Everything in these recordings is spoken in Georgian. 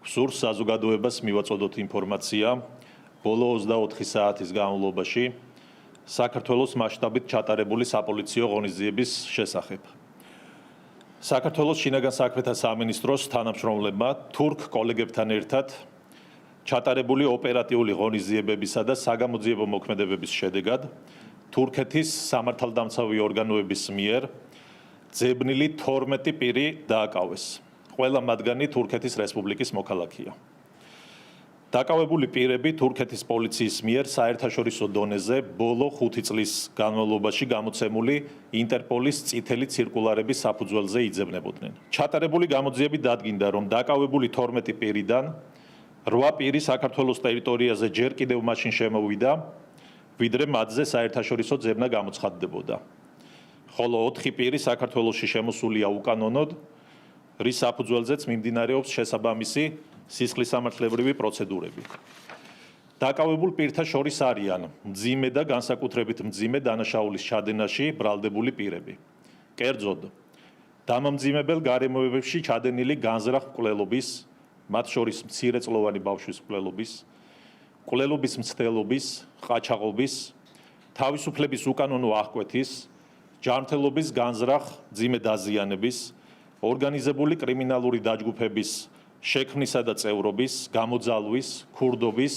სურს საზოგადოებას მივაწოდოთ ინფორმაცია ბოლო 24 საათის განმავლობაში საქართველოს მასშტაბით ჩატარებული საპოლიციო ღონისძიების შესახებ. საქართველოს შინაგან საქმეთა სამინისტროს თანამშრომლებმა თურქ კოლეგებთან ერთად ჩატარებული ოპერატიული ღონისძიებებისა და საგამოძიებო მოქმედებების შედეგად თურქეთის სამართალდამცავი ორგანოების მიერ ძებნილი 12 პირი დააკავეს. ყველა მათგანი თურქეთის რესპუბლიკის მოქალაქეა. დაკავებული პირები თურქეთის პოლიციის მიერ საერთაშორისო დონეზე ბოლო 5 წლის განმავლობაში გამოცემული ინტერპოლის წითელი ცირკულარების საფუძველზე იძებნებოდნენ. ჩატარებული გამოძიები დადგინდა, რომ დაკავებული 12 პირიდან 8 პირი საქართველოს ტერიტორიაზე ჯერ კიდევ მაშინ შემოვიდა, ვიდრე მათზე საერთაშორისო ძებნა გამოცხადდებოდა. ხოლო 4 პირი საქართველოში შემოსულია უკანონოდ, რის საფუძველზეც მიმდინარეობს შესაბამისი სისხლისამართლებრივი პროცედურები. დაკავებულ პირთა შორის არიან მძიმე და განსაკუთრებით მძიმე დანაშაულის ჩადენაში ბრალდებული პირები. კერძოდ, დამამძიმებელ გარემოებებში ჩადენილი განზრახ მკვლელობის, მათ შორის მცირეწლოვანი ბავშვის მკვლელობის, მკვლელობის მცდელობის, ყაჩაღობის, თავისუფლების უკანონო აღკვეთის, ჯანმრთელობის განზრახ მძიმე დაზიანების, ორგანიზებული კრიმინალური დაჯგუფების შექმნისა და წევრობის, გამოძალვის, ქურდობის,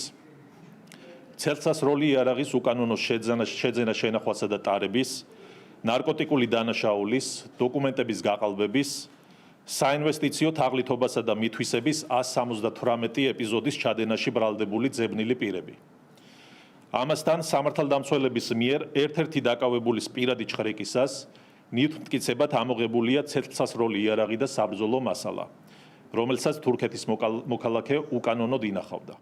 ცელსასროლი იარაღის უკანონო შეძენა შენახვასა და ტარების, ნარკოტიკული დანაშაულის, დოკუმენტების გაყალბების, საინვესტიციო თაღლითობასა და მითვისების 178 ეპიზოდის ჩადენაში ბრალდებული ძებნილი პირები. ამასთან სამართალდამცველების მიერ ერთ-ერთი დაკავებულის პირადი ჩხრეკისას ნივთმტკიცებად ამოღებულია ცელსასროლი იარაღი და საბრძოლო მასალა, რომელსაც თურქეთის მოქალაქე უკანონოდ ინახავდა.